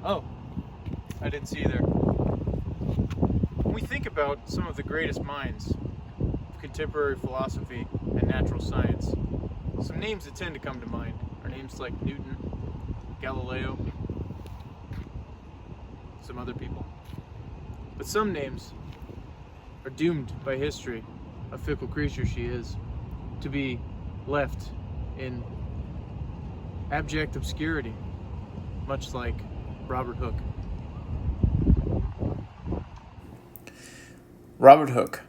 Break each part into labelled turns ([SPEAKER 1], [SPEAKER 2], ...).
[SPEAKER 1] Oh, I didn't see you there. When we think about some of the greatest minds of contemporary philosophy and natural science, some names that tend to come to mind are names like Newton, Galileo, some other people. But some names are doomed by history, a fickle creature she is, to be left in abject obscurity, much like Robert Hooke.
[SPEAKER 2] Robert Hooke,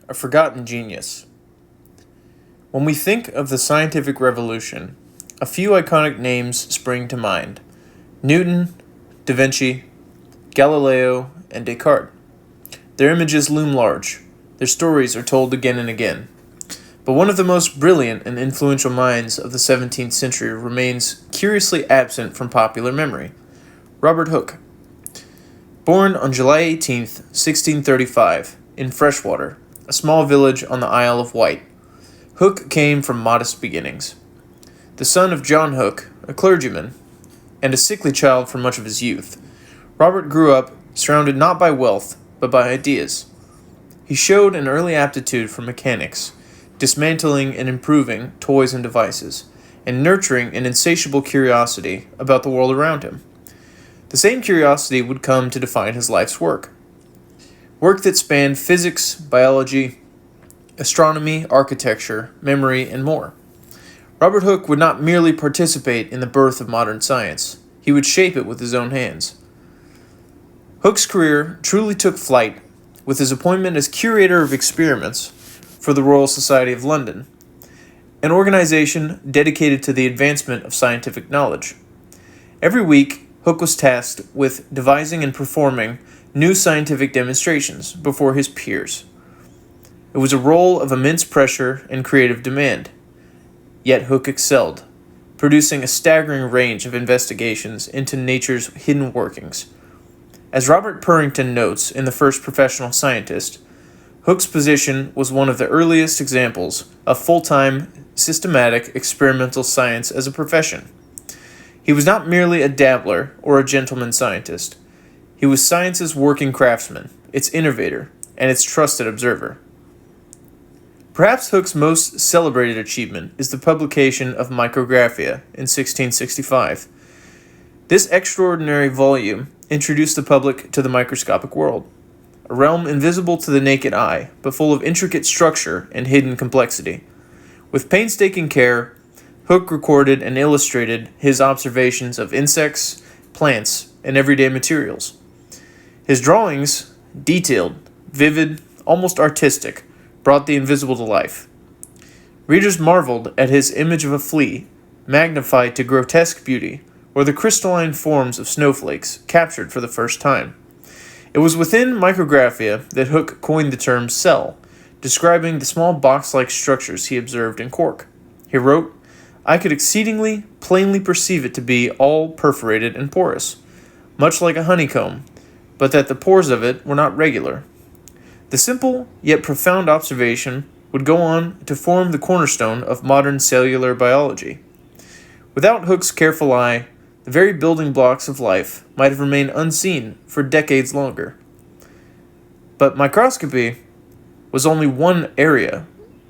[SPEAKER 2] a forgotten genius. When we think of the scientific revolution, a few iconic names spring to mind: Newton, Da Vinci, Galileo, and Descartes. Their images loom large. Their stories are told again and again. But one of the most brilliant and influential minds of the 17th century remains curiously absent from popular memory: Robert Hooke. Born on July 18th, 1635, in Freshwater, a small village on the Isle of Wight, Hooke came from modest beginnings. The son of John Hooke, a clergyman, and a sickly child for much of his youth, Robert grew up surrounded not by wealth, but by ideas. He showed an early aptitude for mechanics, dismantling and improving toys and devices, and nurturing an insatiable curiosity about the world around him. The same curiosity would come to define his life's work. Work that spanned physics, biology, astronomy, architecture, memory, and more. Robert Hooke would not merely participate in the birth of modern science, he would shape it with his own hands. Hooke's career truly took flight with his appointment as curator of experiments for the Royal Society of London, an organization dedicated to the advancement of scientific knowledge. Every week, Hooke was tasked with devising and performing new scientific demonstrations before his peers. It was a role of immense pressure and creative demand. Yet Hooke excelled, producing a staggering range of investigations into nature's hidden workings. As Robert Purrington notes in The First Professional Scientist, Hooke's position was one of the earliest examples of full-time, systematic experimental science as a profession. He was not merely a dabbler or a gentleman scientist. He was science's working craftsman, its innovator, and its trusted observer. Perhaps Hooke's most celebrated achievement is the publication of Micrographia in 1665. This extraordinary volume introduced the public to the microscopic world, a realm invisible to the naked eye, but full of intricate structure and hidden complexity. With painstaking care, Hooke recorded and illustrated his observations of insects, plants, and everyday materials. His drawings, detailed, vivid, almost artistic, brought the invisible to life. Readers marveled at his image of a flea, magnified to grotesque beauty, or the crystalline forms of snowflakes, captured for the first time. It was within Micrographia that Hooke coined the term cell, describing the small box-like structures he observed in cork. He wrote, "I could exceedingly plainly perceive it to be all perforated and porous, much like a honeycomb, but that the pores of it were not regular." The simple yet profound observation would go on to form the cornerstone of modern cellular biology. Without Hooke's careful eye, the very building blocks of life might have remained unseen for decades longer. But microscopy was only one area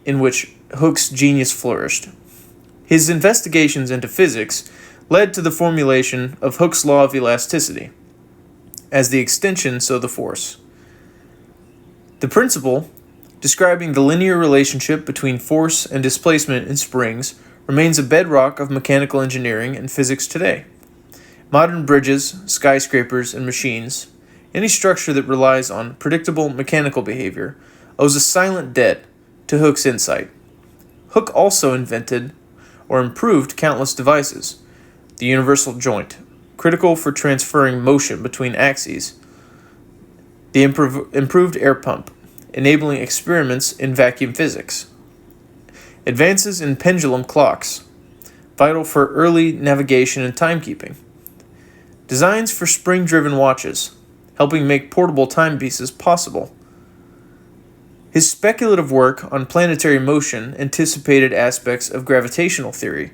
[SPEAKER 2] in which Hooke's genius flourished. His investigations into physics led to the formulation of Hooke's law of elasticity. As the extension, so the force. The principle, describing the linear relationship between force and displacement in springs, remains a bedrock of mechanical engineering and physics today. Modern bridges, skyscrapers, and machines, any structure that relies on predictable mechanical behavior, owes a silent debt to Hooke's insight. Hooke also invented or improved countless devices: the universal joint, critical for transferring motion between axes, the improved air pump, enabling experiments in vacuum physics, advances in pendulum clocks, vital for early navigation and timekeeping, designs for spring-driven watches, helping make portable timepieces possible. His speculative work on planetary motion anticipated aspects of gravitational theory.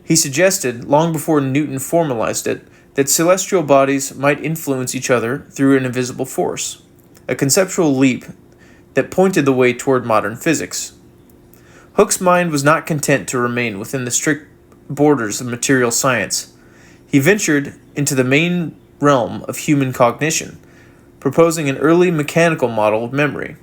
[SPEAKER 2] He suggested, long before Newton formalized it, that celestial bodies might influence each other through an invisible force, a conceptual leap that pointed the way toward modern physics. Hooke's mind was not content to remain within the strict borders of material science. He ventured into the main realm of human cognition, proposing an early mechanical model of memory.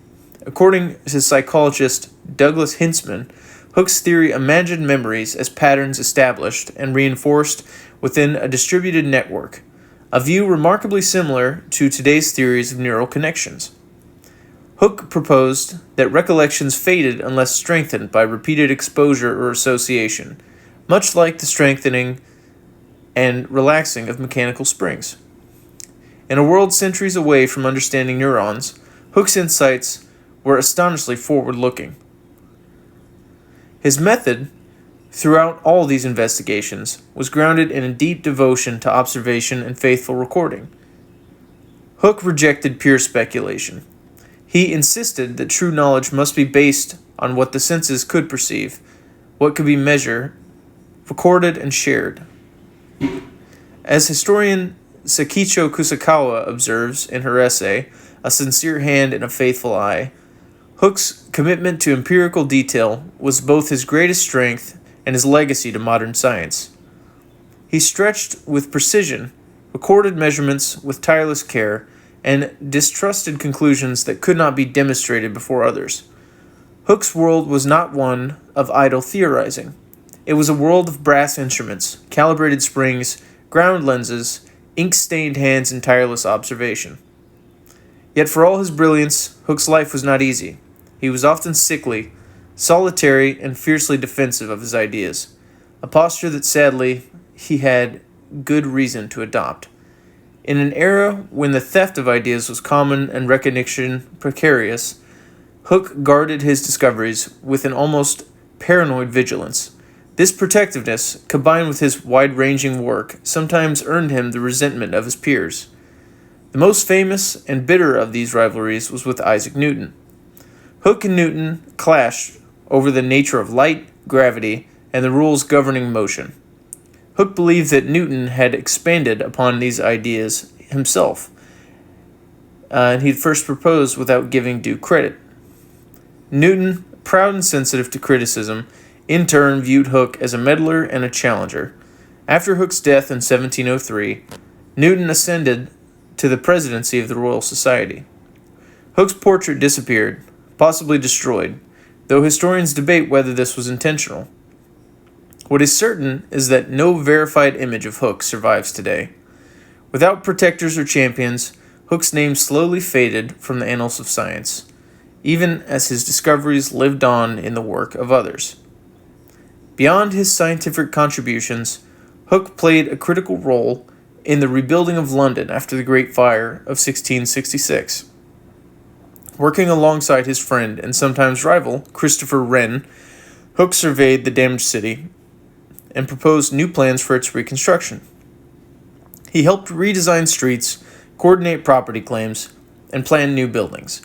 [SPEAKER 2] According to psychologist Douglas Hintzman, Hooke's theory imagined memories as patterns established and reinforced within a distributed network, a view remarkably similar to today's theories of neural connections. Hooke proposed that recollections faded unless strengthened by repeated exposure or association, much like the strengthening and relaxing of mechanical springs. In a world centuries away from understanding neurons, Hooke's insights were astonishingly forward-looking. His method, throughout all these investigations, was grounded in a deep devotion to observation and faithful recording. Hooke rejected pure speculation. He insisted that true knowledge must be based on what the senses could perceive, what could be measured, recorded, and shared. As historian Sakicho Kusakawa observes in her essay, A Sincere Hand and a Faithful Eye, Hooke's commitment to empirical detail was both his greatest strength and his legacy to modern science. He stretched with precision, recorded measurements with tireless care, and distrusted conclusions that could not be demonstrated before others. Hooke's world was not one of idle theorizing. It was a world of brass instruments, calibrated springs, ground lenses, ink-stained hands, and tireless observation. Yet for all his brilliance, Hooke's life was not easy. He was often sickly, solitary, and fiercely defensive of his ideas, a posture that sadly he had good reason to adopt. In an era when the theft of ideas was common and recognition precarious, Hooke guarded his discoveries with an almost paranoid vigilance. This protectiveness, combined with his wide-ranging work, sometimes earned him the resentment of his peers. The most famous and bitter of these rivalries was with Isaac Newton. Hooke and Newton clashed over the nature of light, gravity, and the rules governing motion. Hooke believed that Newton had expanded upon these ideas himself, and he'd first proposed without giving due credit. Newton, proud and sensitive to criticism, in turn viewed Hooke as a meddler and a challenger. After Hooke's death in 1703, Newton ascended to the presidency of the Royal Society. Hooke's portrait disappeared, possibly destroyed, though historians debate whether this was intentional. What is certain is that no verified image of Hooke survives today. Without protectors or champions, Hooke's name slowly faded from the annals of science, even as his discoveries lived on in the work of others. Beyond his scientific contributions, Hooke played a critical role in the rebuilding of London after the Great Fire of 1666. Working alongside his friend and sometimes rival, Christopher Wren, Hooke surveyed the damaged city and proposed new plans for its reconstruction. He helped redesign streets, coordinate property claims, and plan new buildings,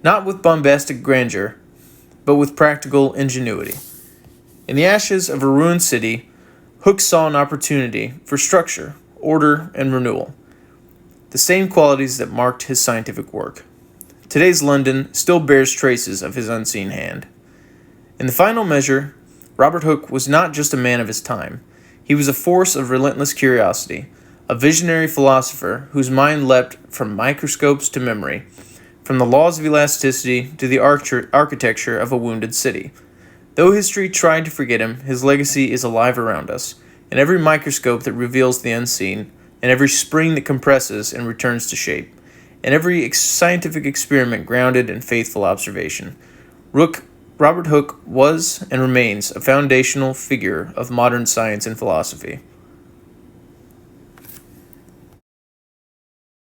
[SPEAKER 2] not with bombastic grandeur, but with practical ingenuity. In the ashes of a ruined city, Hooke saw an opportunity for structure, order, and renewal, the same qualities that marked his scientific work. Today's London still bears traces of his unseen hand. In the final measure, Robert Hooke was not just a man of his time. He was a force of relentless curiosity, a visionary philosopher whose mind leapt from microscopes to memory, from the laws of elasticity to the architecture of a wounded city. Though history tried to forget him, his legacy is alive around us, in every microscope that reveals the unseen, in every spring that compresses and returns to shape, in every scientific experiment grounded in faithful observation. Robert Hooke was and remains a foundational figure of modern science and philosophy.